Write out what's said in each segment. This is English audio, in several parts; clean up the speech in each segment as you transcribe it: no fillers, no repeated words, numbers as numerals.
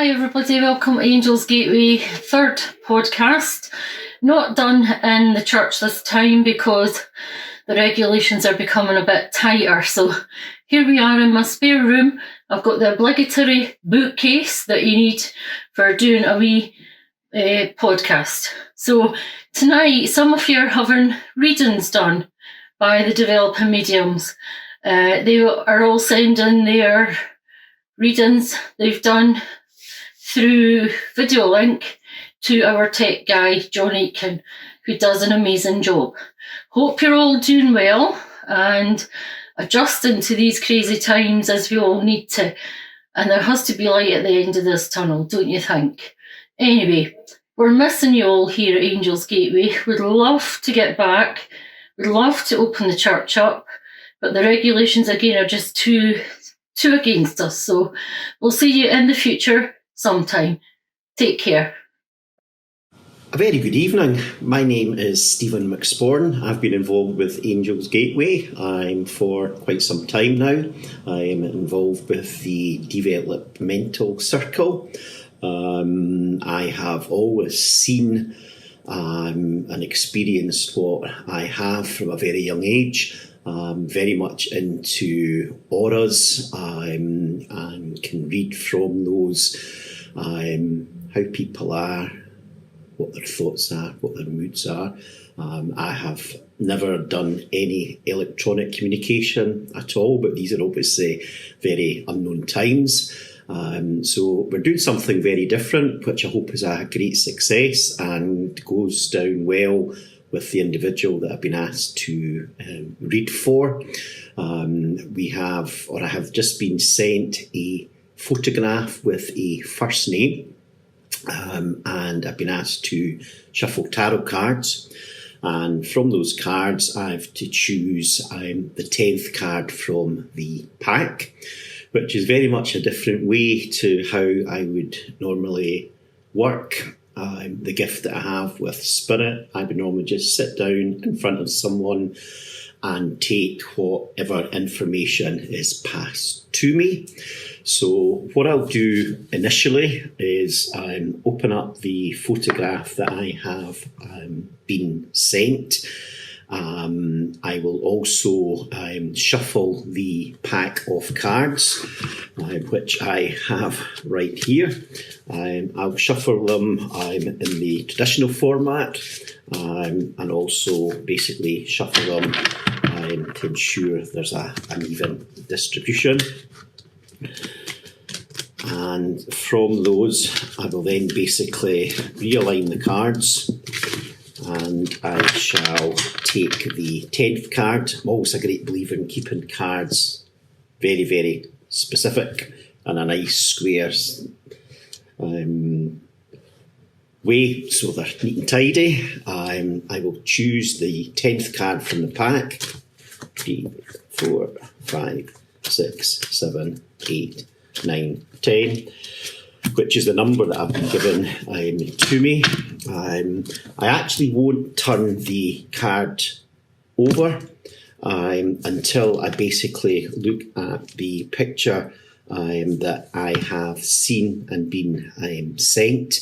Hi everybody, welcome to Angels Gateway, third podcast. Not done in the church this time because the regulations are becoming a bit tighter. So here we are in my spare room. I've got the obligatory bookcase that you need for doing a wee podcast. So tonight, some of you are having readings done by the developing mediums. They are all sending their readings they've done through video link to our tech guy, John Aitken, who does an amazing job. Hope you're all doing well and adjusting to these crazy times as we all need to. And there has to be light at the end of this tunnel, don't you think? Anyway, we're missing you all here at Angels Gateway. We'd love to get back. We'd love to open the church up, but the regulations again are just too against us. So we'll see you in the future sometime. Take care. A very good evening. My name is Stephen McSporn. I've been involved with Angels Gateway for quite some time now. I am involved with the developmental circle. I have always seen and experienced what I have from a very young age. Very much into auras and can read from those how people are, what their thoughts are, what their moods are. I have never done any electronic communication at all, but these are obviously very unknown times. So we're doing something very different, which I hope is a great success and goes down well with the individual that I've been asked to read for. I have just been sent a photograph with a first name, and I've been asked to shuffle tarot cards. And from those cards, I have to choose the 10th card from the pack, which is very much a different way to how I would normally work. The gift that I have with Spirit, I would normally just sit down in front of someone and take whatever information is passed to me. So what I'll do initially is open up the photograph that I have been sent. I will also shuffle the pack of cards, which I have right here. I'll shuffle them in the traditional format and also basically shuffle them to ensure there's an even distribution. And from those, I will then basically realign the cards. And I shall take the 10th card. I'm always a great believer in keeping cards very, very specific and a nice square way so they're neat and tidy. I will choose the 10th card from the pack. 3, 4, 5, 6, 7, 8, 9, 10. Which is the number that I've been given to me. I actually won't turn the card over until I basically look at the picture that I have seen and been sent.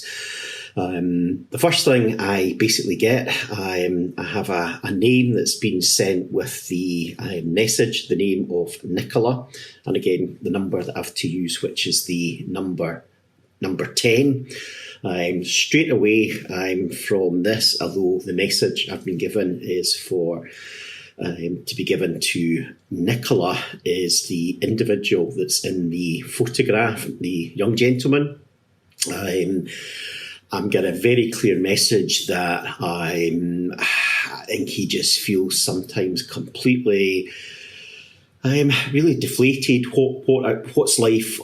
The first thing I basically get, I have a name that's been sent with the message, the name of Nicola, and again the number that I have to use, which is the number 10. Straight away from this, although the message I've been given is for to be given to Nicola, is the individual that's in the photograph, the young gentleman. I'm getting a very clear message that I think he just feels sometimes completely really deflated. What's life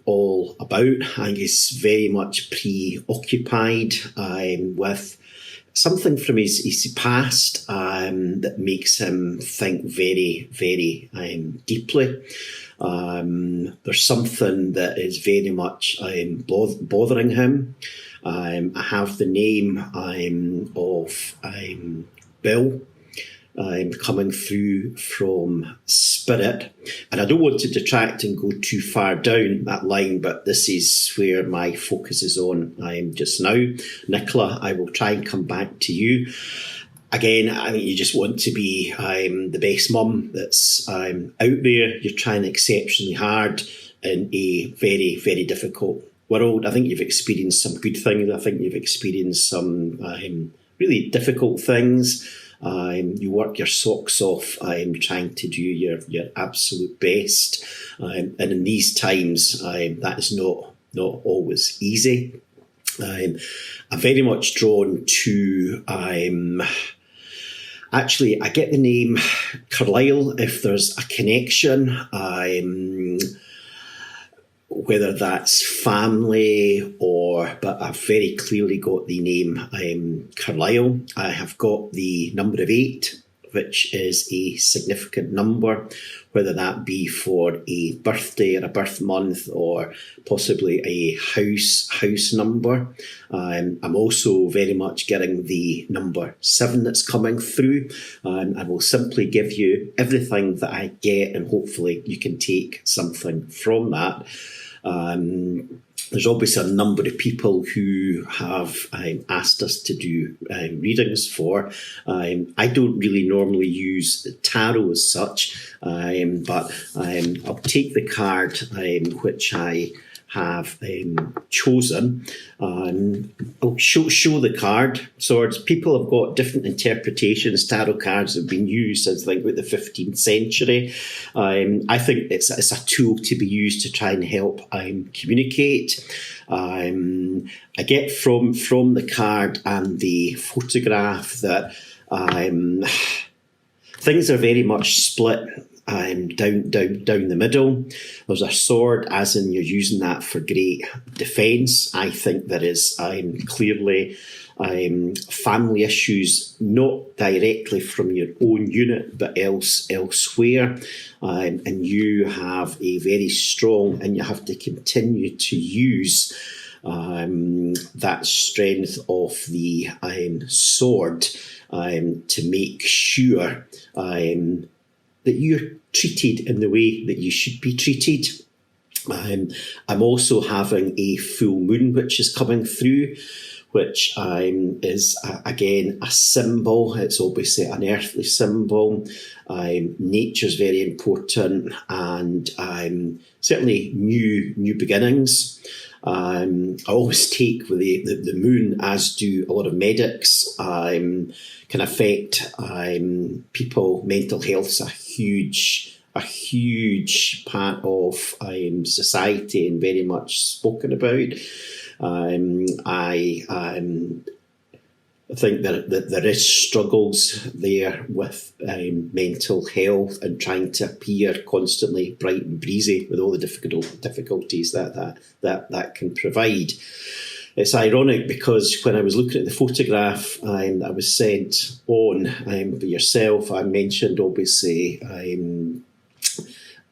all about? I think he's very much preoccupied with something from his past that makes him think very, very deeply. There's something that is very much bothering him. I have the name of Bill. coming through from Spirit. And I don't want to detract and go too far down that line, but this is where my focus is on just now. Nicola, I will try and come back to you. Again, I think you just want to be the best mum that's out there. You're trying exceptionally hard in a very, very difficult world. I think you've experienced some good things. I think you've experienced some really difficult things. You work your socks off trying to do your absolute best. And in these times, that is not always easy. I'm very much drawn to... Actually, I get the name Carlisle if there's a connection, whether that's family but I've very clearly got the name Carlisle. I have got the number of 8, which is a significant number, whether that be for a birthday or a birth month or possibly a house number. I'm also very much getting the number 7 that's coming through. I will simply give you everything that I get and hopefully you can take something from that. There's obviously a number of people who have asked us to do readings for. I don't really normally use tarot as such, but I'll take the card which I have chosen. I'll show the card. Swords. People have got different interpretations. Tarot cards have been used since the 15th century. I think it's a tool to be used to try and help communicate. I get from the card and the photograph that things are very much split down the middle. There's a sword, as in you're using that for great defence. I think there is clearly family issues, not directly from your own unit, but elsewhere. And you have a very strong, and you have to continue to use that strength of the sword to make sure that you're treated in the way that you should be treated. I'm also having a full moon which is coming through, which is, again, a symbol. It's obviously an earthly symbol. Nature's very important, and certainly new beginnings. I always take with the moon, as do a lot of medics, can affect people. Mental health's a huge part of society and very much spoken about. I think that there is struggles there with mental health and trying to appear constantly bright and breezy with all the difficulties that can provide. It's ironic because when I was looking at the photograph that was sent on by yourself, I mentioned obviously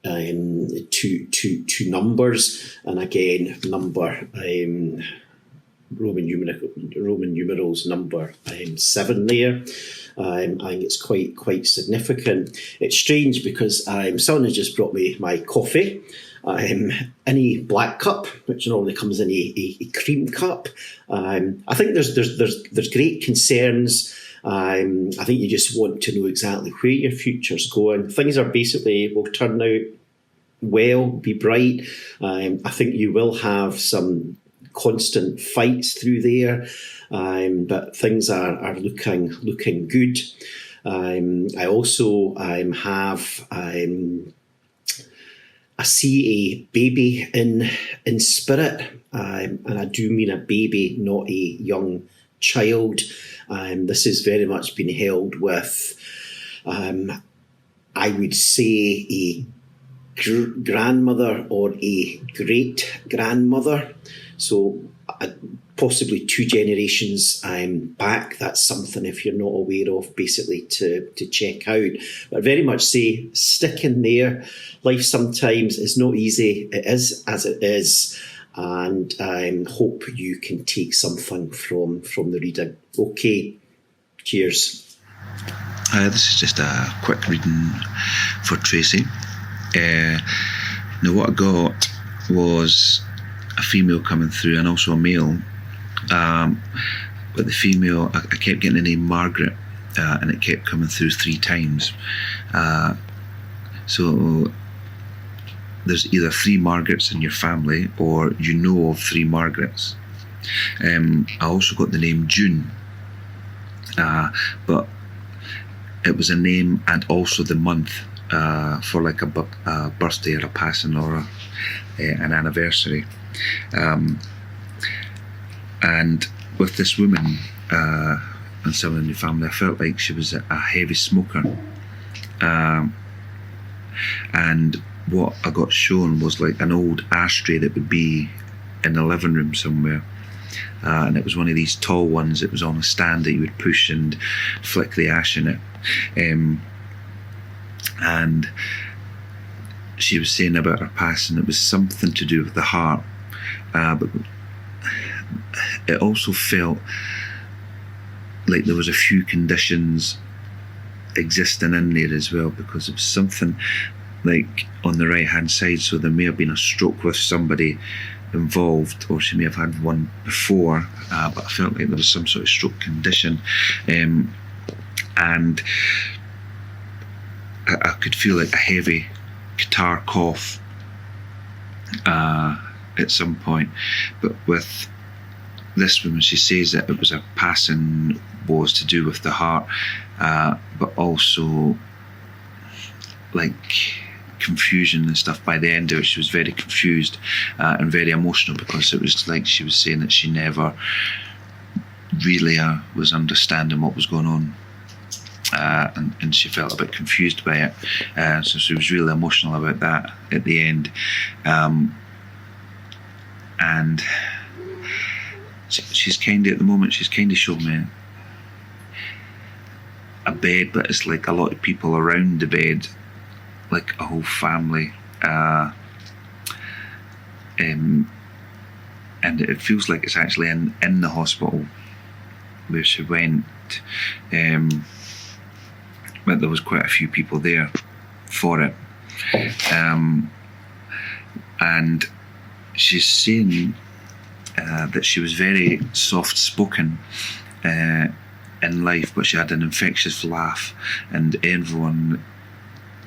two numbers, and again number Roman numerals number 7 there. I think it's quite significant. It's strange because someone has just brought me my coffee in a black cup, which normally comes in a cream cup. I think there's great concerns. I think you just want to know exactly where your future's going. Things are basically will turn out well, be bright. I think you will have some constant fights through there, but things are looking good. I also have I see a baby in spirit, and I do mean a baby, not a young child. This has very much been held with, I would say, a grandmother or a great grandmother. So possibly 2 generations back. That's something, if you're not aware of, basically to check out. But very much say, stick in there. Life sometimes is not easy. It is as it is. And hope you can take something from the reading. Okay, cheers. This is just a quick reading for Tracy. Now, what I got was a female coming through and also a male. But the female, I kept getting the name Margaret, and it kept coming through 3 times. So there's either 3 Margarets in your family, or you know of 3 Margarets. I also got the name June, but it was a name and also the month for like a birthday or a passing or an anniversary. And with this woman and someone in the family, I felt like she was a heavy smoker. And what I got shown was like an old ashtray that would be in the living room somewhere. And it was one of these tall ones. It was on a stand that you would push and flick the ash in it. And she was saying about her passing, it was something to do with the heart. But it also felt like there was a few conditions existing in there as well, because it was something like on the right hand side, so there may have been a stroke with somebody involved, or she may have had one before, but I felt like there was some sort of stroke condition, and I could feel like a heavy catarrh cough at some point. But with this woman, she says that it was a passing was to do with the heart, but also like confusion and stuff. By the end of it, she was very confused and very emotional, because it was like she was saying that she never really was understanding what was going on, and she felt a bit confused by it, so she was really emotional about that at the end. And she's kind of, at the moment, she's kind of showing me a bed, but it's like a lot of people around the bed, like a whole family, and it feels like it's actually in the hospital where she went, but there was quite a few people there for it, and she's saying that she was very soft-spoken in life, but she had an infectious laugh, and everyone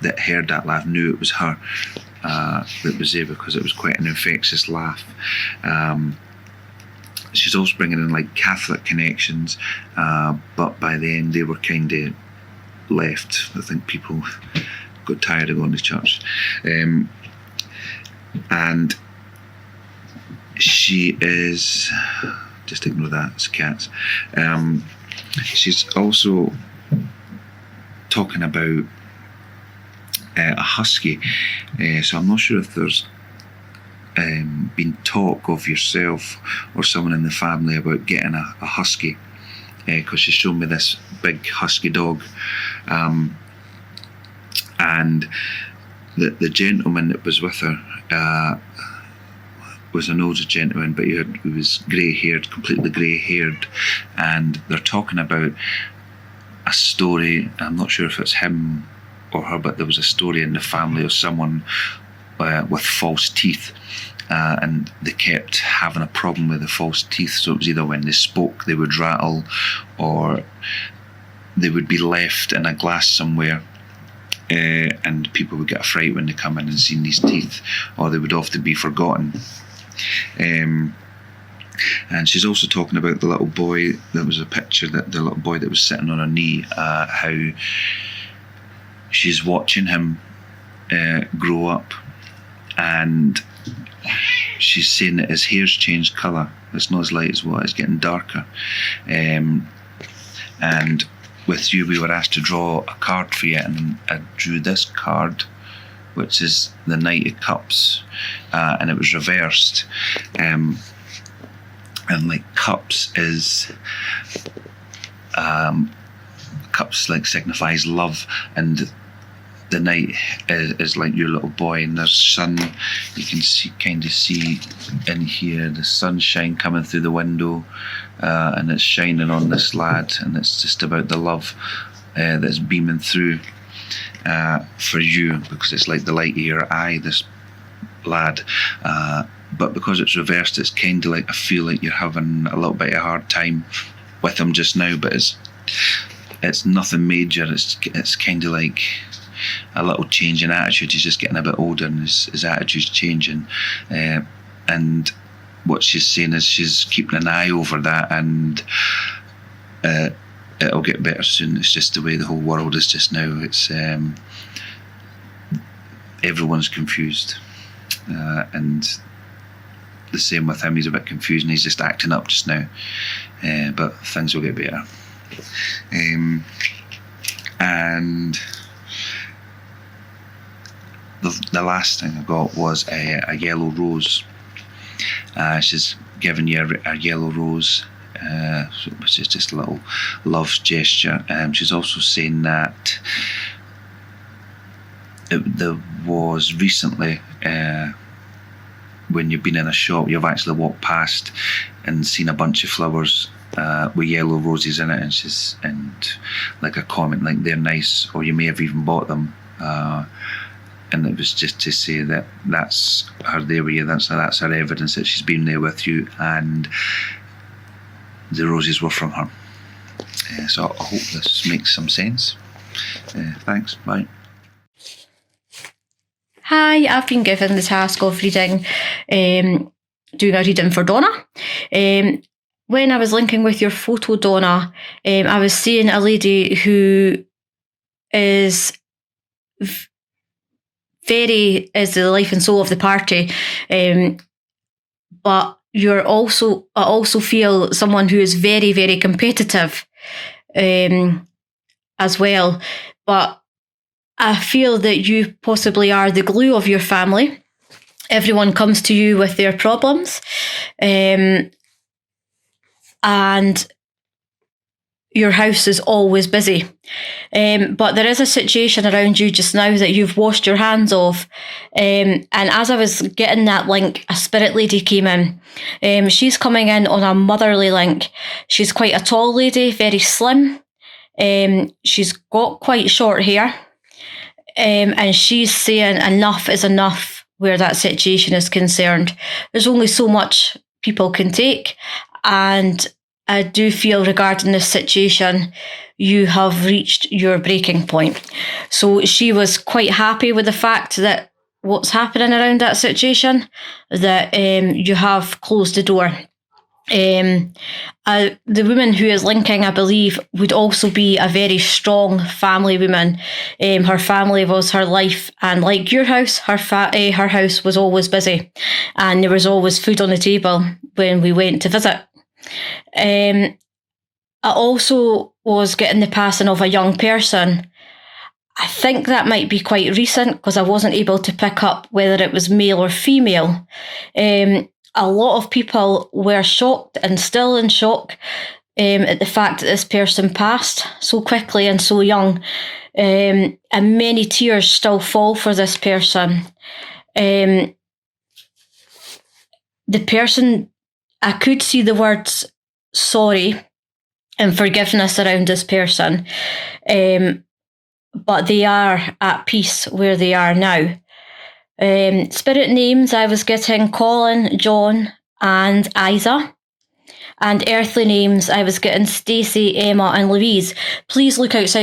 that heard that laugh knew it was her that was there, because it was quite an infectious laugh. She's also bringing in like Catholic connections, but by the end they were kind of left. I think people got tired of going to church, and she is, just ignore that, it's cats. She's also talking about a husky, so I'm not sure if there's been talk of yourself or someone in the family about getting a husky, because she's shown me this big husky dog, and the gentleman that was with her was an older gentleman, but he was grey-haired, completely grey-haired, and they're talking about a story. I'm not sure if it's him or her, but there was a story in the family of someone with false teeth, and they kept having a problem with the false teeth. So it was either when they spoke they would rattle, or they would be left in a glass somewhere, and people would get a fright when they come in and seen these teeth, or they would often be forgotten. And she's also talking about the little boy. There was a picture that the little boy that was sitting on her knee, how she's watching him grow up, and she's saying that his hair's changed colour. It's not as light as what, it's getting darker. And with you, we were asked to draw a card for you, and I drew this card, which is the Knight of Cups, and it was reversed. And like cups is, cups like signifies love, and the knight is like your little boy, and there's sun. You can kind of see in here the sunshine coming through the window, and it's shining on this lad, and it's just about the love that's beaming through for you, because it's like the light of your eye, this lad. But because it's reversed, it's kind of like, I feel like you're having a little bit of a hard time with him just now, but it's nothing major. It's kind of like a little change in attitude. He's just getting a bit older and his attitude's changing. And what she's saying is she's keeping an eye over that, and it'll get better soon. It's just the way the whole world is just now. It's everyone's confused, and the same with him. He's a bit confused and he's just acting up just now, but things will get better. And the last thing I got was a yellow rose. She's given you a yellow rose, which is just a little love gesture. She's also saying that there was recently, when you've been in a shop, you've actually walked past and seen a bunch of flowers with yellow roses in it, and like a comment like they're nice, or you may have even bought them. And it was just to say that that's her there with you. That's her evidence that she's been there with you, and the roses were from her. So I hope this makes some sense. Thanks. Bye. Hi, I've been given the task of doing a reading for Donna. When I was linking with your photo, Donna, I was seeing a lady who is is the life and soul of the party, but I also feel someone who is very, very competitive as well. But I feel that you possibly are the glue of your family. Everyone comes to you with their problems, and your house is always busy. But there is a situation around you just now that you've washed your hands of. And as I was getting that link, a spirit lady came in. She's coming in on a motherly link. She's quite a tall lady, very slim. She's got quite short hair. And she's saying enough is enough where that situation is concerned. There's only so much people can take. And I do feel regarding this situation, you have reached your breaking point. So she was quite happy with the fact that what's happening around that situation, that you have closed the door. The woman who is linking, I believe, would also be a very strong family woman. Her family was her life, and like your house, her house was always busy, and there was always food on the table when we went to visit. I also was getting the passing of a young person. I think that might be quite recent because I wasn't able to pick up whether it was male or female. A lot of people were shocked and still in shock at the fact that this person passed so quickly and so young. And many tears still fall for this person. The person, I could see the words sorry and forgiveness around this person, but they are at peace where they are now. Spirit names, I was getting Colin, John and Isa. And earthly names, I was getting Stacey, Emma and Louise. Please look out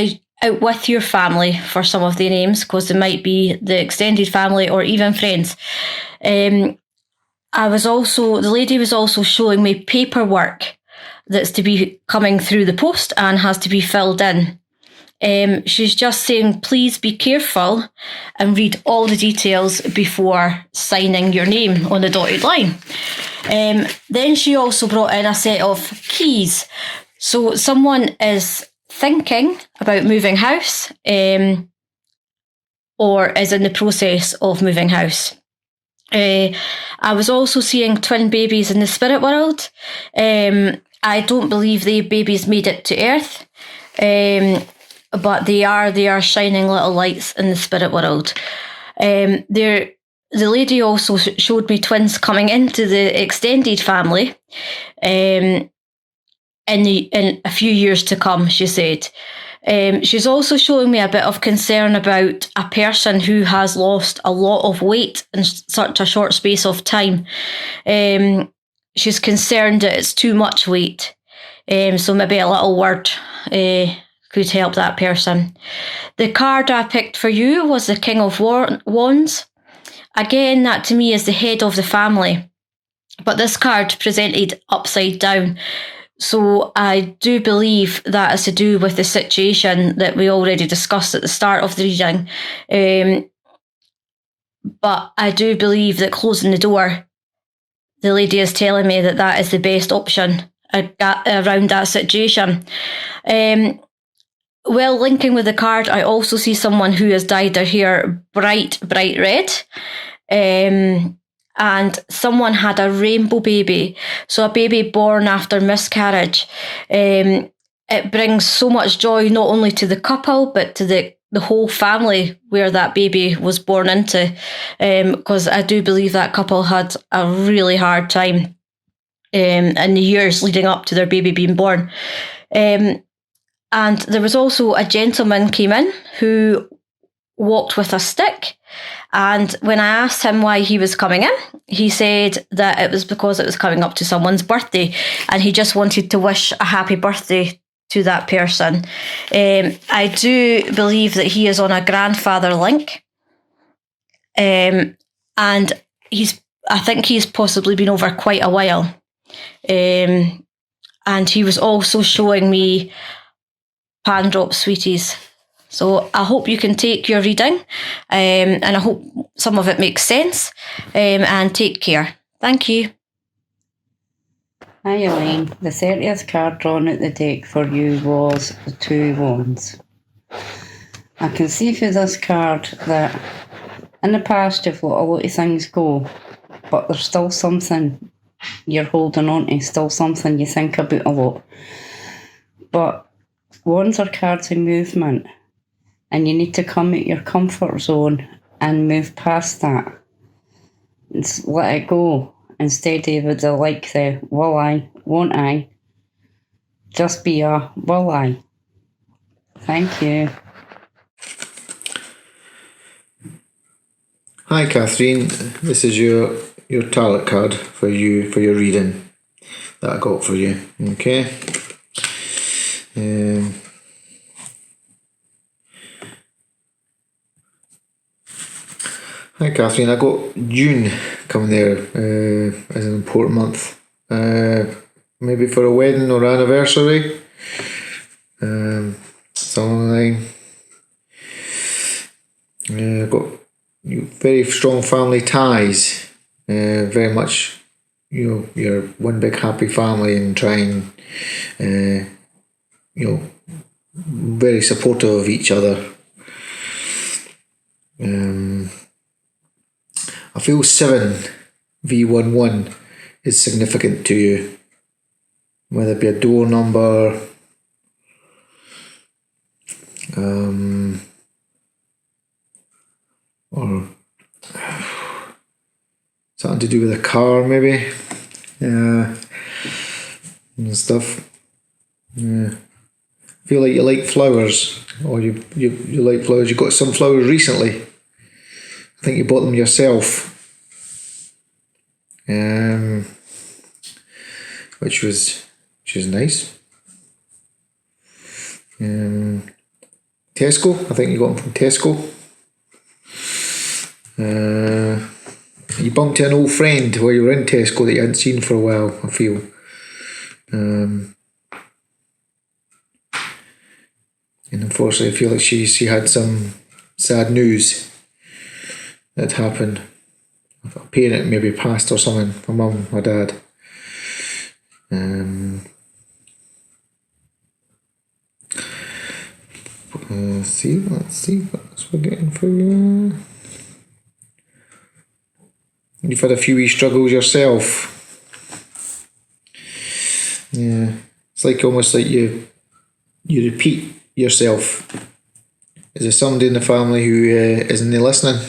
with your family for some of the names, because they might be the extended family or even friends. The lady was also showing me paperwork that's to be coming through the post and has to be filled in. She's just saying, please be careful and read all the details before signing your name on the dotted line. Then she also brought in a set of keys. So someone is thinking about moving house, or is in the process of moving house. I was also seeing twin babies in the spirit world. I don't believe the babies made it to Earth, but they are shining little lights in the spirit world. The lady also showed me twins coming into the extended family in a few years to come, she said. She's also showing me a bit of concern about a person who has lost a lot of weight in such a short space of time. She's concerned that it's too much weight. So maybe a little word could help that person. The card I picked for you was the King of Wands. Again, that to me is the head of the family. But this card presented upside down. So I do believe that is to do with the situation that we already discussed at the start of the reading. But I do believe that closing the door, the lady is telling me that that is the best option around that situation. Well, linking with the card, I also see someone who has dyed their hair bright red. And someone had a rainbow baby. So a baby born after miscarriage. It brings so much joy not only to the couple, but to the whole family where that baby was born into. Because I do believe that couple had a really hard time in the years leading up to their baby being born. And there was also a gentleman came in who walked with a stick. And when I asked him why he was coming in, he said that it was because it was coming up to someone's birthday and he just wanted to wish a happy birthday to that person. I do believe that he is on a grandfather link. And I think he's possibly been over quite a while. And he was also showing me pan drop sweeties. So I hope you can take your reading, and I hope some of it makes sense, and take care. Thank you. Hi Elaine, the 30th card drawn at the deck for you was the Two Wands. I can see through this card that in the past you've let a lot of things go, but there's still something you're holding on to, still something you think about a lot. But Wands are cards of movement. And you need to come out your comfort zone and move past that. Just let it go. Instead of the will I, won't I. Just be a will I. Thank you. Hi Catherine, this is your tarot card for your reading that I got for you. Okay. Hi Catherine, I got June coming there as an important month. Maybe for a wedding or anniversary. Something. I've got very strong family ties. Very much, you're one big happy family and trying, very supportive of each other. I feel 7V11 is significant to you, whether it be a door number, or something to do with a car, maybe, and stuff. Yeah. I feel like you like flowers, or you like flowers. You got some flowers recently. I think you bought them yourself, which was nice. Tesco, I think you got them from Tesco. You bumped into an old friend while you were in Tesco that you hadn't seen for a while, I feel. And unfortunately I feel like she had some sad news that happened. A parent maybe passed or something, my mum, my dad. Let's see what else we're getting for you. You've had a few wee struggles yourself. Yeah, it's like almost like you repeat yourself. Is there somebody in the family who isn't listening?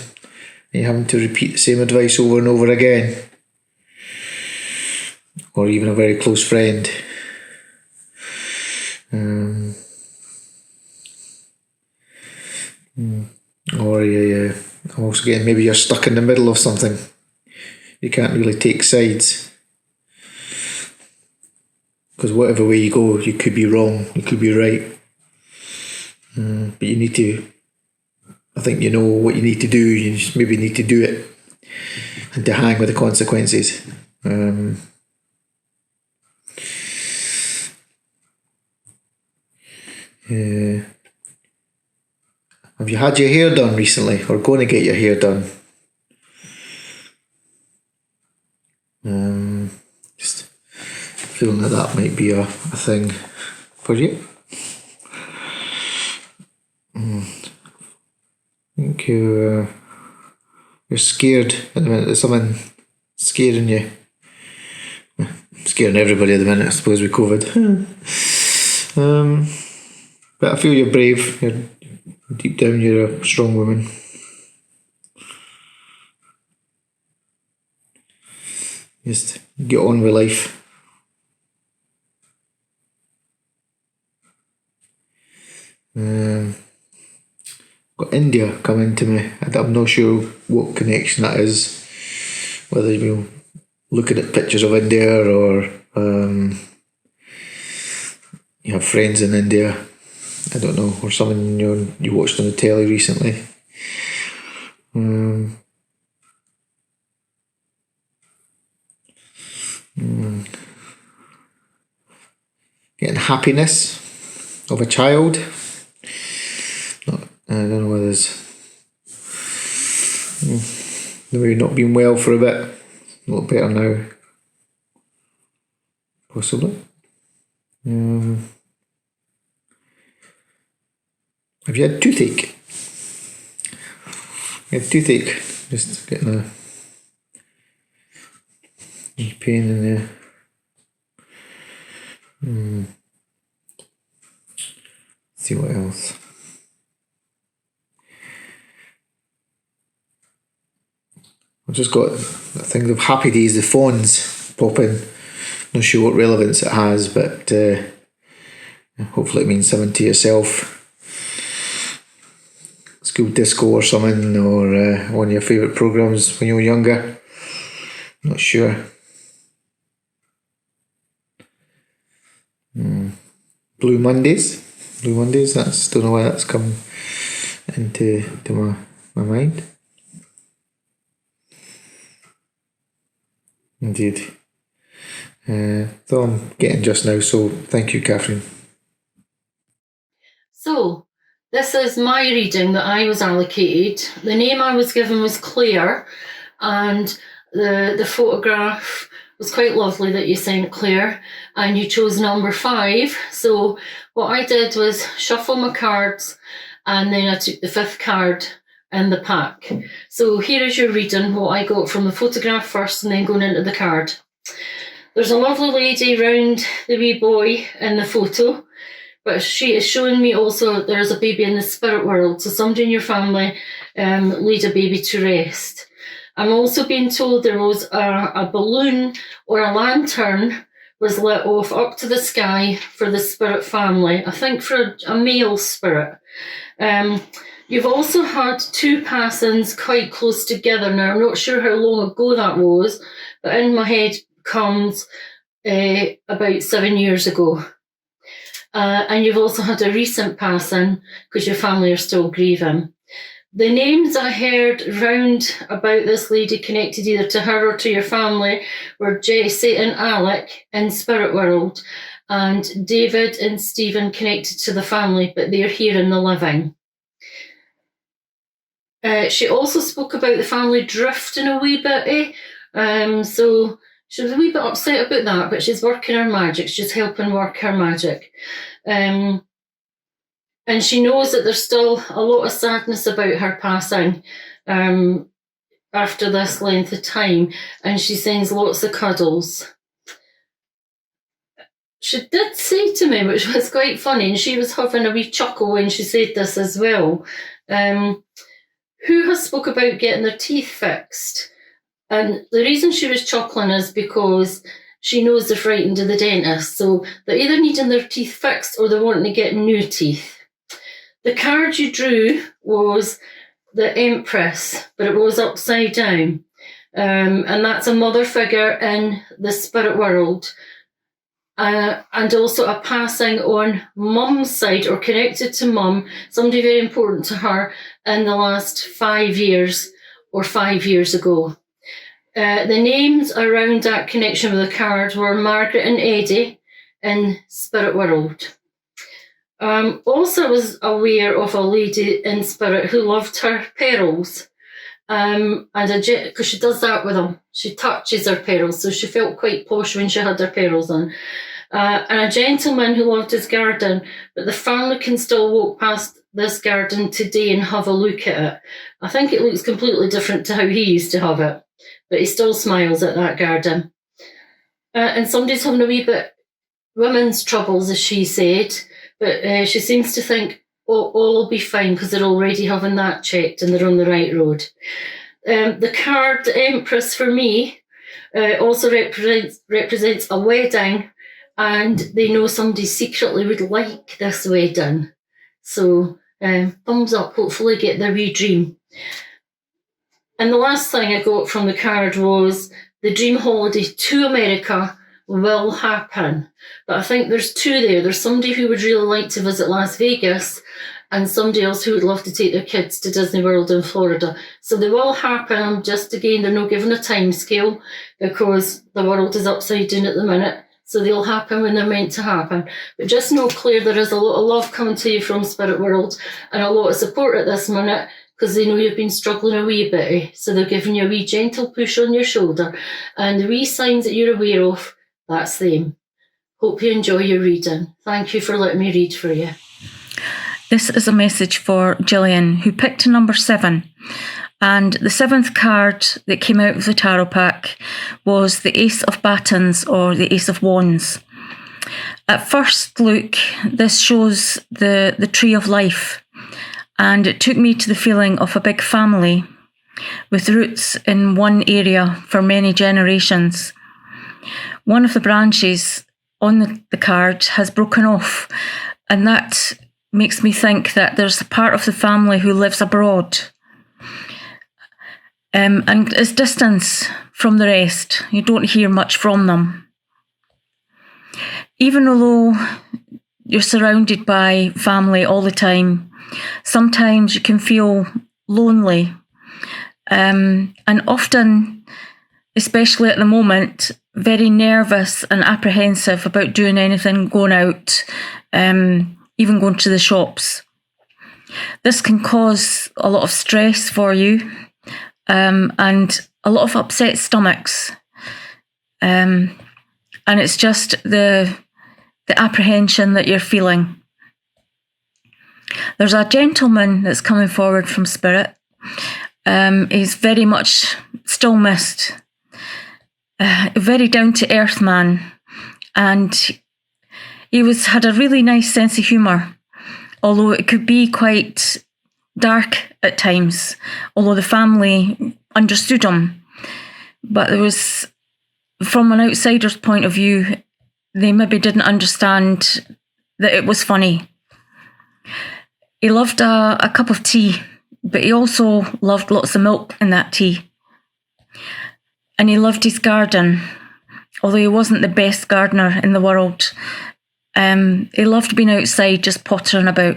You're having to repeat the same advice over and over again, or even a very close friend. or I'm also getting maybe you're stuck in the middle of something. You can't really take sides. Because whatever way you go, you could be wrong, you could be right. But you need to, I think you know what you need to do, you just maybe need to do it and to hang with the consequences. Have you had your hair done recently, or going to get your hair done? Just feeling that might be a thing for you. I think you're scared at the minute. There's something scaring you. Scaring everybody at the minute, I suppose, with COVID. But I feel you're brave. Deep down, you're a strong woman. Just get on with life. Got India coming to me. I'm not sure what connection that is. Whether you're looking at pictures of India or you have friends in India. I don't know, or something you watched on the telly recently. Getting happiness of a child. I don't know whether there's maybe not been well for a bit. A little better now. Possibly. Have you had toothache? You had toothache. Just getting a pain in there. See what else. I've just got things of Happy Days, the phones pop in. Not sure what relevance it has, but hopefully it means something to yourself. School disco or something, or one of your favourite programmes when you were younger. Not sure. Blue Mondays. That's, don't know why that's come into my mind. Indeed. That's all I'm getting just now, so thank you, Catherine. So, this is my reading that I was allocated. The name I was given was Claire, and the photograph was quite lovely that you sent, Claire, and you chose number 5. So what I did was shuffle my cards, and then I took the 5th card in the pack. So here is your reading, what I got from the photograph first and then going into the card. There's a lovely lady round the wee boy in the photo, but she is showing me also there's a baby in the spirit world. So somebody in your family laid a baby to rest. I'm also being told there was a balloon or a lantern was lit off up to the sky for the spirit family, I think for a male spirit. You've also had 2 passings quite close together. Now, I'm not sure how long ago that was, but in my head comes about 7 years ago. And you've also had a recent passing because your family are still grieving. The names I heard round about this lady connected either to her or to your family were Jessie and Alec in Spirit World, and David and Stephen connected to the family, but they're here in the living. She also spoke about the family drifting a wee bit, so she was a wee bit upset about that, but she's working her magic. She's helping work her magic. And she knows that there's still a lot of sadness about her passing after this length of time, and she sends lots of cuddles. She did say to me, which was quite funny, and she was having a wee chuckle when she said this as well, who has spoke about getting their teeth fixed? And the reason she was chuckling is because she knows they're frightened of the dentist. So they're either needing their teeth fixed or they're wanting to get new teeth. The card you drew was the Empress, but it was upside down. And that's a mother figure in the spirit world. And also a passing on mum's side, or connected to mum, somebody very important to her in the last 5 years or 5 years ago. The names around that connection with the card were Margaret and Eddie in spirit world. Also, I was aware of a lady in spirit who loved her pearls. And because she does that with them, she touches her pearls, so she felt quite posh when she had her pearls on. And a gentleman who loved his garden, but the family can still walk past this garden today and have a look at it. I think it looks completely different to how he used to have it, but he still smiles at that garden. And somebody's having a wee bit women's troubles, as she said, but she seems to think all will be fine because they're already having that checked and they're on the right road. The card, the Empress, for me, also represents a wedding, and they know somebody secretly would like this wedding. So thumbs up, hopefully get their wee dream. And the last thing I got from the card was the dream holiday to America will happen. But I think there's two there. There's somebody who would really like to visit Las Vegas, and somebody else who would love to take their kids to Disney World in Florida. So they will happen. Just again, they're not given a time scale because the world is upside down at the minute. So they'll happen when they're meant to happen. But just know, Claire, there is a lot of love coming to you from Spirit World and a lot of support at this minute, because they know you've been struggling a wee bit. So they're giving you a wee gentle push on your shoulder. And the wee signs that you're aware of, that's them. Hope you enjoy your reading. Thank you for letting me read for you. This is a message for Gillian, who picked number 7. And the 7th card that came out of the tarot pack was the Ace of Batons, or the Ace of Wands. At first look, this shows the tree of life. And it took me to the feeling of a big family with roots in one area for many generations. One of the branches on the card has broken off, and that makes me think that there's a part of the family who lives abroad and is distant from the rest. You don't hear much from them. Even although you're surrounded by family all the time, sometimes you can feel lonely. And often, especially at the moment, very nervous and apprehensive about doing anything, going out, even going to the shops. This can cause a lot of stress for you, and a lot of upset stomachs. And it's just the apprehension that you're feeling. There's a gentleman that's coming forward from Spirit. He's very much still missed. A very down-to-earth man, and he had a really nice sense of humour, although it could be quite dark at times, although the family understood him. But there was, from an outsider's point of view, they maybe didn't understand that it was funny. He loved a cup of tea, but he also loved lots of milk in that tea. And he loved his garden, although he wasn't the best gardener in the world. He loved being outside, just pottering about.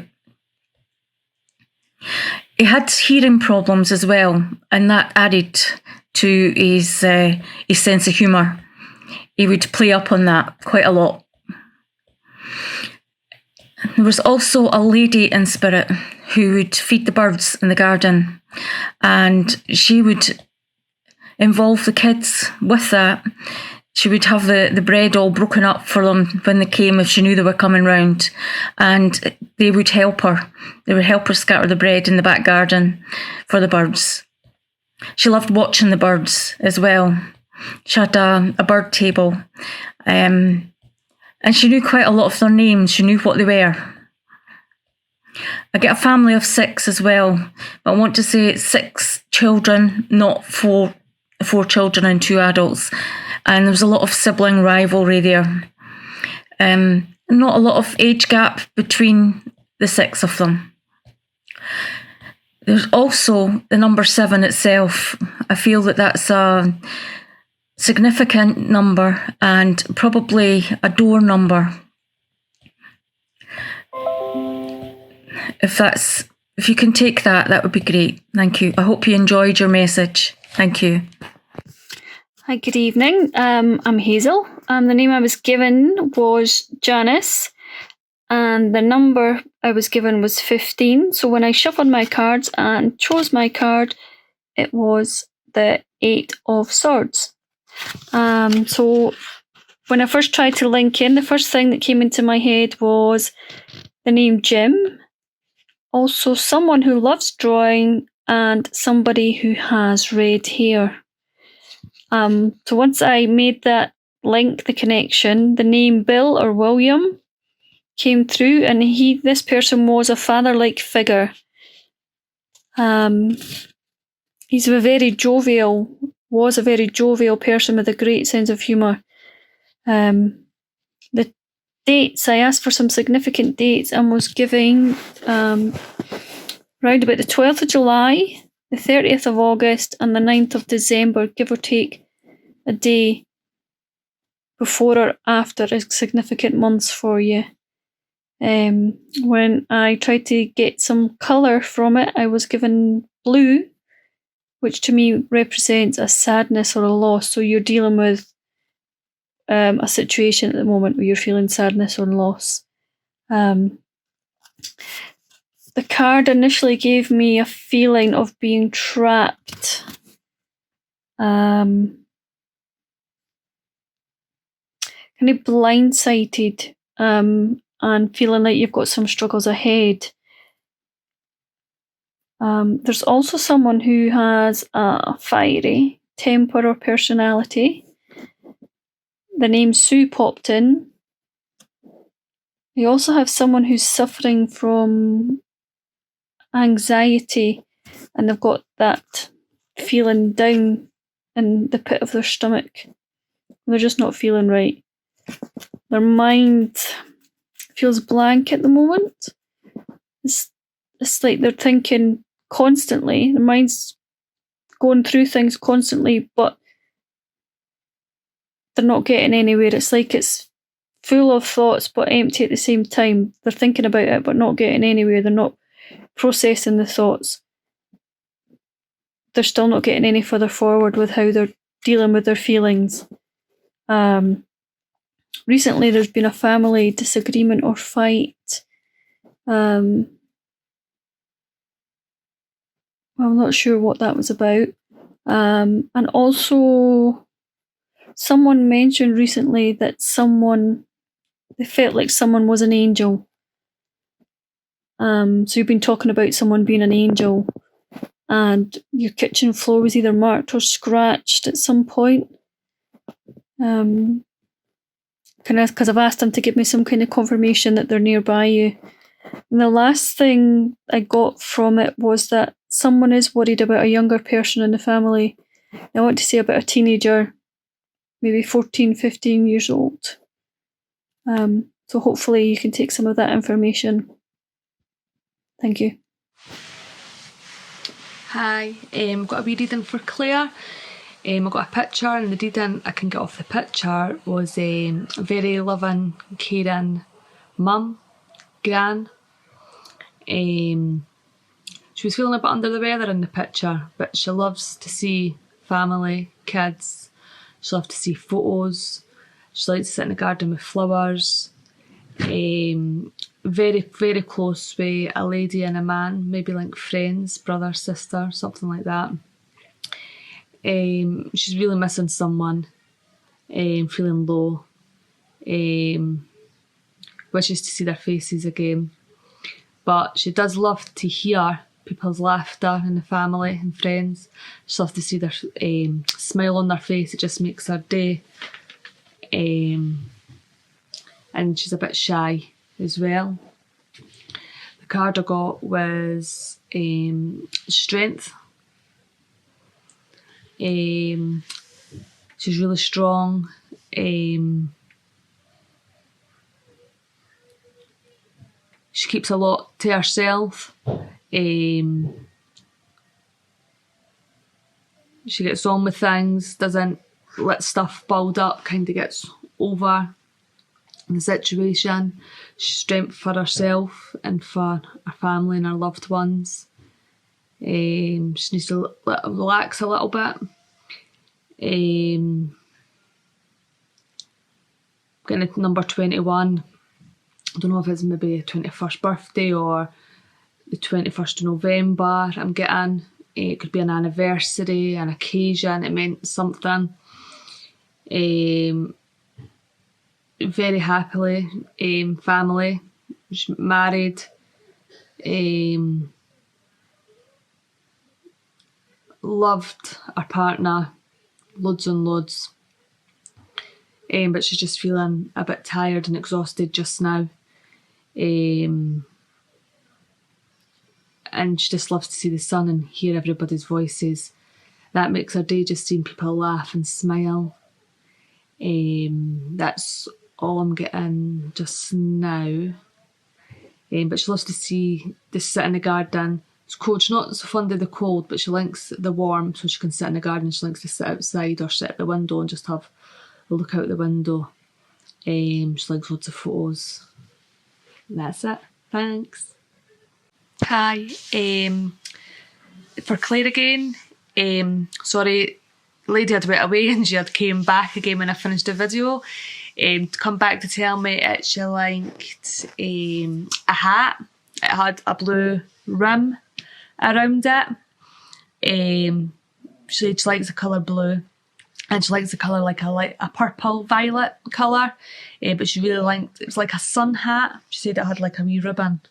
He had hearing problems as well, and that added to his sense of humour. He would play up on that quite a lot. There was also a lady in Spirit who would feed the birds in the garden, and she would involve the kids with that. She would have the bread all broken up for them when they came, if she knew they were coming round, and they would help her. They would help her scatter the bread in the back garden for the birds. She loved watching the birds as well. She had a bird table, and she knew quite a lot of their names. She knew what they were. I get a family of 6 as well, but I want to say it's 6 children, not 4 children and 2 adults. And there was a lot of sibling rivalry there. Not a lot of age gap between the 6 of them. There's also the number 7 itself. I feel that that's a significant number and probably a door number. If you can take that, that would be great. Thank you. I hope you enjoyed your message. Thank you. Hi, good evening. I'm Hazel. The name I was given was Janice, and the number I was given was 15. So when I shuffled my cards and chose my card, it was the 8 of Swords. So when I first tried to link in, the first thing that came into my head was the name Jim, also someone who loves drawing, and somebody who has red hair. So once I made that link, the connection, the name Bill or William came through, and this person was a father-like figure. He's was a very jovial person with a great sense of humour. The dates, I asked for some significant dates and was giving round about the 12th of July, the 30th of August, and the 9th of December, give or take a day before or after a significant months for you. When I tried to get some colour from it, I was given blue, which to me represents a sadness or a loss. So you're dealing with a situation at the moment where you're feeling sadness or loss. The card initially gave me a feeling of being trapped. Kind of blindsided, and feeling like you've got some struggles ahead. There's also someone who has a fiery temper or personality. The name Sue popped in. You also have someone who's suffering from anxiety, and they've got that feeling down in the pit of their stomach. They're just not feeling right. Their mind feels blank at the moment. It's like they're thinking constantly. Their mind's going through things constantly, but they're not getting anywhere. It's like it's full of thoughts but empty at the same time. They're thinking about it but not getting anywhere. They're not processing the thoughts. They're still not getting any further forward with how they're dealing with their feelings. Recently there's been a family disagreement or fight. I'm not sure what that was about. And also someone mentioned recently that they felt like someone was an angel. So you've been talking about someone being an angel, and your kitchen floor was either marked or scratched at some point. Because I've asked them to give me some kind of confirmation that they're nearby you. And the last thing I got from it was that someone is worried about a younger person in the family. I want to say about a teenager, maybe 14, 15 years old. So hopefully you can take some of that information. Thank you. Hi, I've got a wee reading for Claire. I've got a picture, and the reading I can get off the picture was a very loving, caring mum, gran. She was feeling a bit under the weather in the picture, but she loves to see family, kids. She loves to see photos. She likes to sit in the garden with flowers. Very, very close with a lady and a man, maybe like friends, brother, sister, something like that. She's really missing someone, feeling low, wishes to see their faces again. But she does love to hear people's laughter in the family and friends. She loves to see their smile on their face. It just makes her day. And she's a bit shy as well. The card I got was strength. She's really strong. She keeps a lot to herself. She gets on with things, doesn't let stuff build up, kind of gets over the situation. She's strength for herself and for her family and her loved ones. She needs to relax a little bit. Getting to number 21. I don't know if it's maybe a 21st birthday or the 21st of November. I'm getting, it could be an anniversary, an occasion, it meant something. Very happily, family, she's married, loved her partner, loads and loads, but she's just feeling a bit tired and exhausted just now, and she just loves to see the sun and hear everybody's voices. That makes her day, just seeing people laugh and smile. That's all I'm getting just now. But she loves to just sit in the garden. It's cold. She's not so fond of the cold, but she likes the warm, so she can sit in the garden. She likes to sit outside or sit at the window and just have a look out the window. She likes loads of photos. That's it. Thanks. Hi. For Claire again. Sorry, lady had went away and she had came back again when I finished the video. To come back to tell me that she liked a hat. It had a blue rim around it. She likes the colour blue, and she likes the colour like a purple violet colour. But she really liked, it was like a sun hat. She said it had like a wee ribbon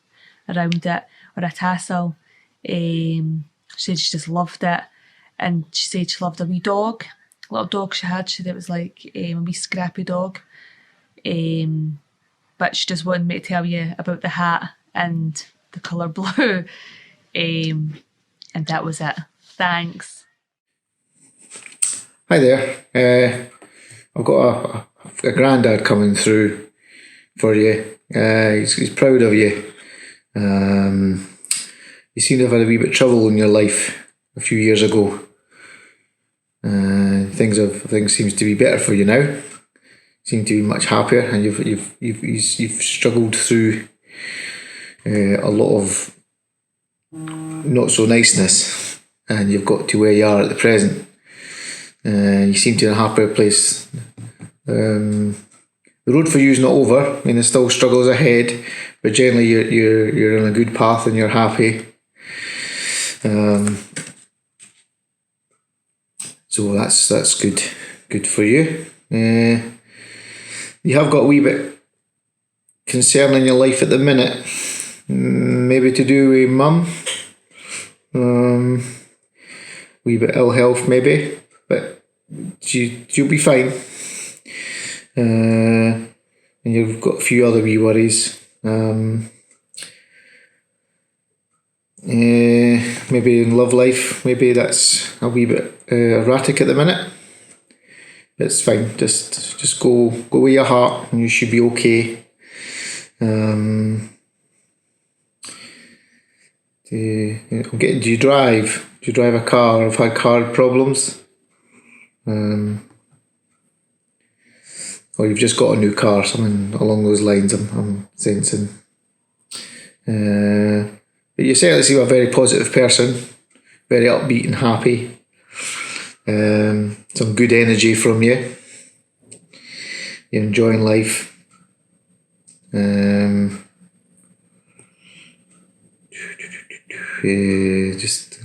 around it, or a tassel. She said she just loved it, and she said she loved a wee dog. A little dog she had. She said it was like a wee scrappy dog. But she just wanted me to tell you about the hat and the colour blue. And that was it. Thanks. Hi there. I've got a granddad coming through for you. He's proud of you. You seem to have had a wee bit of trouble in your life a few years ago. Things seems to be better for you now. Seem to be much happier, and you've struggled through a lot of not so niceness, and you've got to where you are at the present. You seem to be in a happier place. The road for you is not over. I mean, there's still struggles ahead, but generally you're on a good path and you're happy. So that's good for you. You have got a wee bit concern in your life at the minute, maybe to do with mum, wee bit ill health maybe, but you'll be fine. And you've got a few other wee worries. Maybe in love life, maybe that's a wee bit erratic at the minute. It's fine. Just go with your heart, and you should be okay. Do you drive? Do you drive a car? I've had car problems. Or you've just got a new car, something along those lines. I'm sensing. But you certainly seem a very positive person, very upbeat and happy. Some good energy from you. You're enjoying life. Just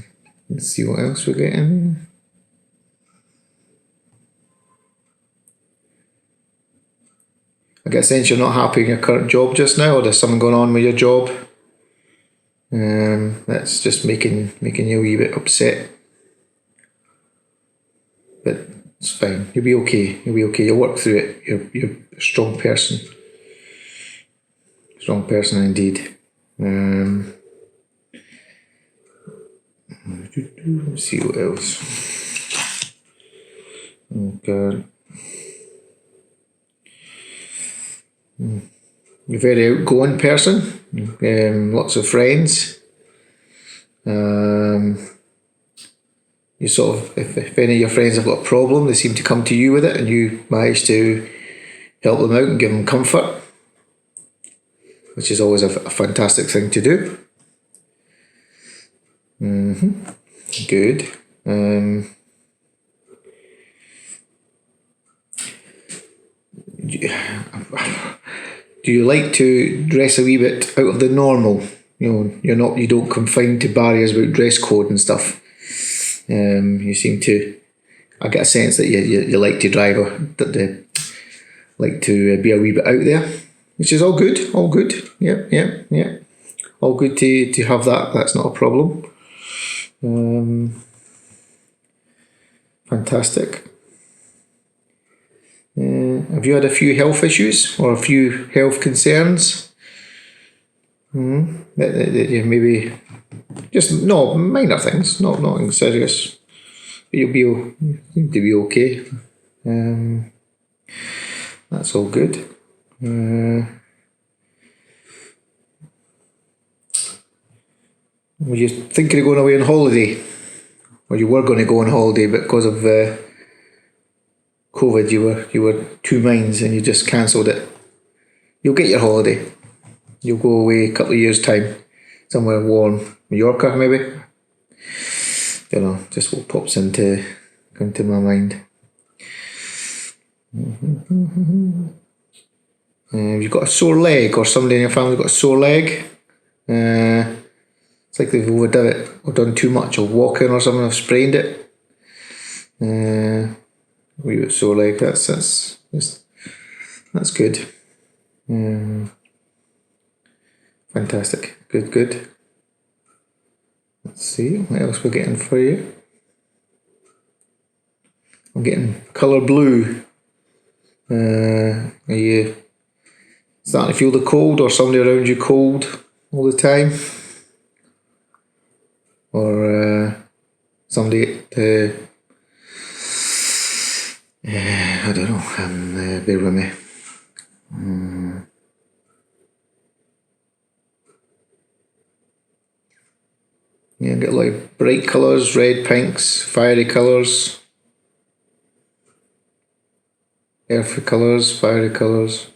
let's see what else we're getting. I get a sense you're not happy in your current job just now, or there's something going on with your job. That's just making you a wee bit upset. But it's fine. You'll be okay. You'll work through it. You're a strong person. Strong person indeed. Let's see what else. Oh God. You're a very outgoing person. Lots of friends. you sort of, if any of your friends have got a problem, they seem to come to you with it, and you manage to help them out and give them comfort, which is always a fantastic thing to do. Good. Do you like to dress a wee bit out of the normal? You don't confine to barriers about dress code and stuff. You seem to. I get a sense that you like to like to be a wee bit out there, which is all good. All good. Yeah. All good to have that. That's not a problem. Fantastic. Have you had a few health issues or a few health concerns? That you maybe just minor things, nothing serious. But you seem to be okay. That's all good. Were you thinking of going away on holiday? Or you were going to go on holiday, but because of COVID, you were two minds and you just cancelled it. You'll get your holiday. You'll go away a couple of years' time, somewhere warm, Mallorca maybe. Just what pops into my mind. You've got a sore leg, or somebody in your family got a sore leg. It's like they've overdone it, or done too much, or walking or something, or sprained it. Wee bit sore leg. That's good. Fantastic. Good. Let's see what else we're getting for you. I'm getting colour blue. Are you starting to feel the cold, or somebody around you cold all the time? Or somebody I don't know, bear with me. Yeah, get like bright colours, red, pinks, fiery colours, earthy colours, fiery colours.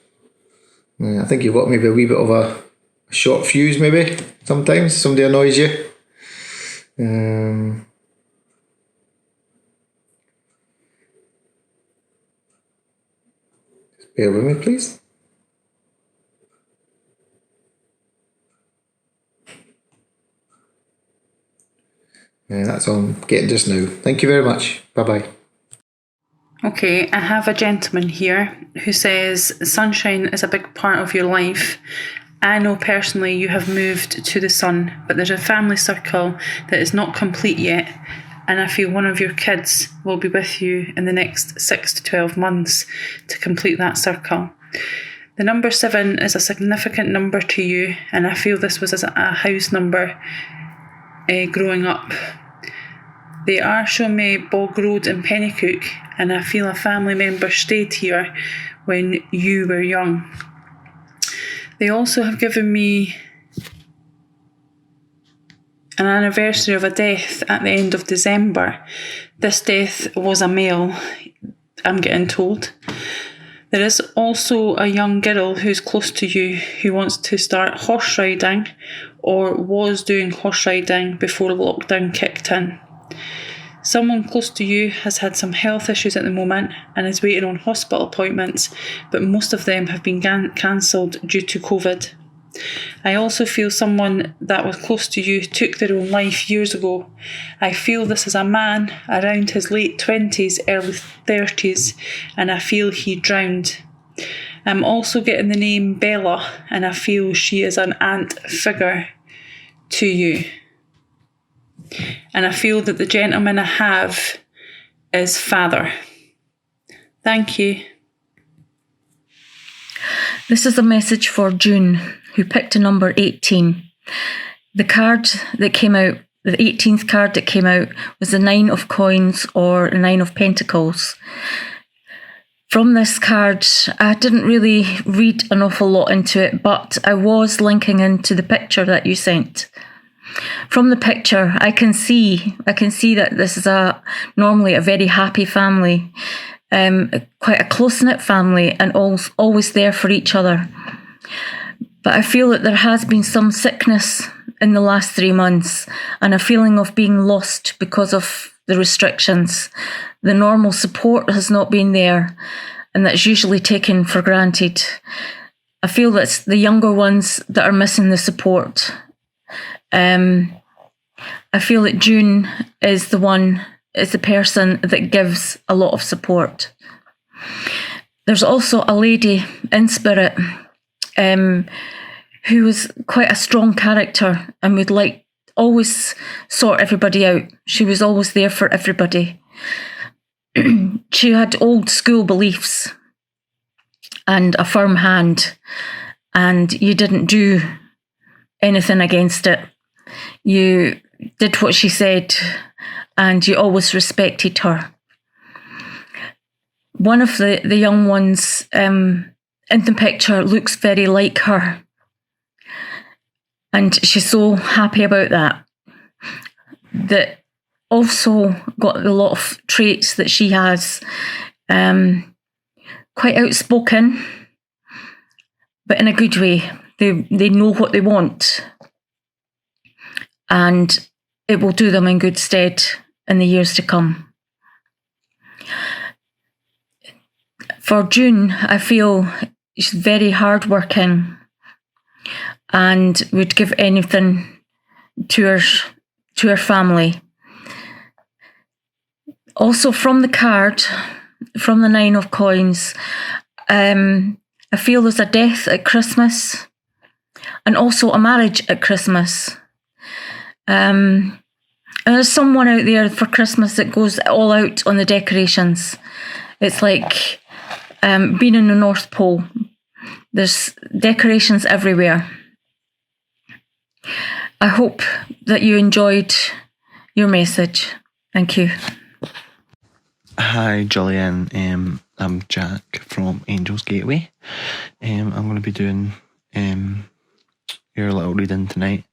I think you've got maybe a wee bit of a short fuse maybe, sometimes, somebody annoys you. Just bear with me, please. That's all I'm getting just now. Thank you very much. Bye-bye. Okay, I have a gentleman here who says sunshine is a big part of your life. I know personally you have moved to the sun, but there's a family circle that is not complete yet, and I feel one of your kids will be with you in the next 6 to 12 months to complete that circle. The number 7 is a significant number to you, and I feel this was a house number growing up. They are showing me Bog Road in Pennycook, and I feel a family member stayed here when you were young. They also have given me an anniversary of a death at the end of December. This death was a male, I'm getting told. There is also a young girl who's close to you who wants to start horse riding, or was doing horse riding before lockdown kicked in. Someone close to you has had some health issues at the moment and is waiting on hospital appointments, but most of them have been cancelled due to COVID. I also feel someone that was close to you took their own life years ago. I feel this is a man around his late 20s, early 30s, and I feel he drowned. I'm also getting the name Bella, and I feel she is an aunt figure to you. And I feel that the gentleman I have is father. Thank you. This is a message for June, who picked a number 18. The card that came out, the 18th card that came out, was the 9 of coins or 9 of pentacles. From this card, I didn't really read an awful lot into it, but I was linking into the picture that you sent. From the picture, I can see that this is normally a very happy family, quite a close-knit family, and always there for each other. But I feel that there has been some sickness in the last 3 months, and a feeling of being lost because of the restrictions. The normal support has not been there, and that's usually taken for granted. I feel that's the younger ones that are missing the support. I feel that June is the person that gives a lot of support. There's also a lady in spirit who was quite a strong character and would always sort everybody out. She was always there for everybody. She had old school beliefs and a firm hand, and you didn't do anything against it. You did what she said, and you always respected her. One of the young ones in the picture looks very like her, and she's so happy about that. That also got a lot of traits that she has. Quite outspoken, but in a good way. They know what they want, and it will do them in good stead in the years to come. For June, I feel she's very hardworking and would give anything to her family. Also from the card, from the 9 of coins, I feel there's a death at Christmas and also a marriage at Christmas. And there's someone out there for Christmas that goes all out on the decorations. It's like being in the North Pole. There's decorations everywhere. I hope that you enjoyed your message. Thank you. Hi, Julian. I'm Jack from Angels Gateway. I'm going to be doing your little reading tonight.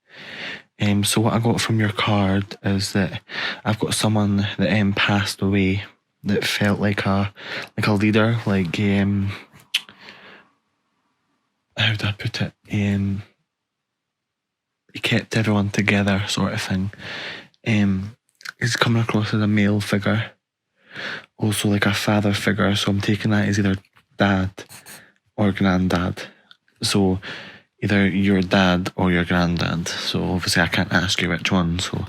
So what I got from your card is that I've got someone that passed away that felt like a leader, like how do I put it? He kept everyone together, sort of thing. He's coming across as a male figure, also like a father figure. So I'm taking that as either dad or granddad. So either your dad or your granddad. So obviously I can't ask you which one, so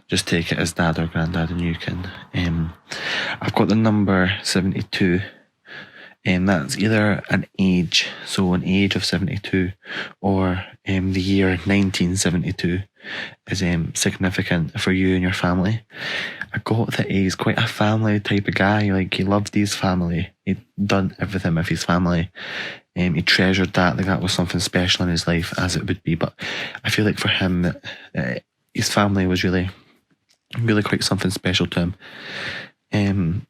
just take it as dad or granddad and you can. I've got the number 72. That's either an age, so an age of 72, or the year 1972 is significant for you and your family. I got that he's quite a family type of guy, like he loved his family. He'd done everything with his family. He treasured that, like that was something special in his life, as it would be. But I feel like for him, his family was really, really quite something special to him.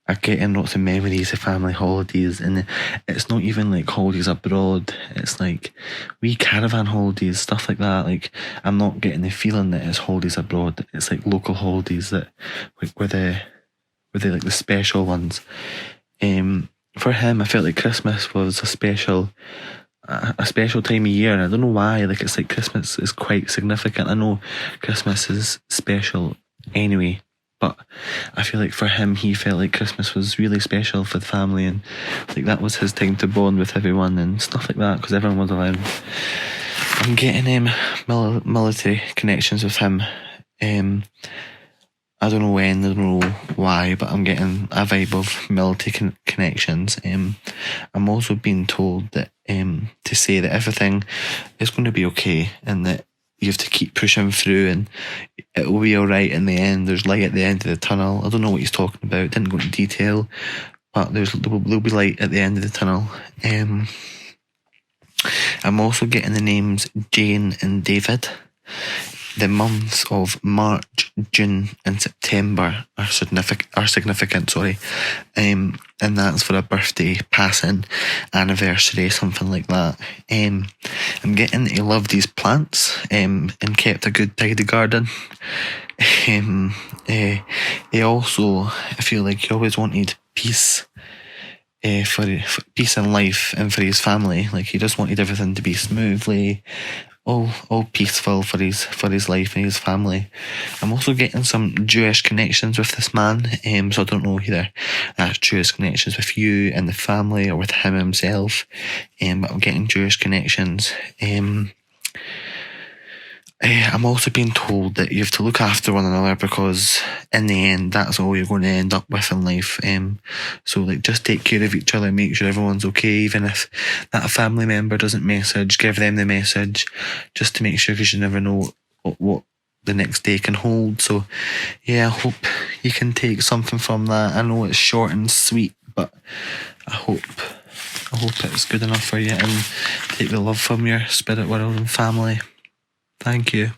I get in lots of memories of family holidays, and it's not even like holidays abroad, it's like wee caravan holidays, stuff like that. Like I'm not getting the feeling that it's holidays abroad, it's like local holidays that were the like the special ones. For him, I felt like Christmas was a special time of year, and I don't know why. Like it's like Christmas is quite significant. I know Christmas is special anyway, but I feel like for him, he felt like Christmas was really special for the family, and like that was his time to bond with everyone and stuff like that, because everyone was around. I'm getting military connections with him. I don't know when, I don't know why, but I'm getting a vibe of military connections. I'm also being told that to say that everything is going to be okay, and that you have to keep pushing through and it will be alright in the end. There's light at the end of the tunnel. I don't know what he's talking about, didn't go into detail, but there'll be light at the end of the tunnel. I'm also getting the names Jane and David. the months of March, June, and September are significant. And that's for a birthday, passing, anniversary, something like that. I'm getting that he loved these plants and kept a good tidy garden. He also, I feel like he always wanted peace. For peace in life and for his family, like he just wanted everything to be smoothly, all peaceful for his life and his family. I'm also getting some Jewish connections with this man, so I don't know either that's Jewish connections with you and the family or with him himself, but I'm getting Jewish connections. I'm also being told that you have to look after one another because in the end that's all you're going to end up with in life. So like just take care of each other, make sure everyone's okay, even if that family member doesn't message, give them the message just to make sure, because you never know what the next day can hold. So yeah, I hope you can take something from that. I know it's short and sweet, but I hope it's good enough for you and take the love from your spirit world and family. Thank you.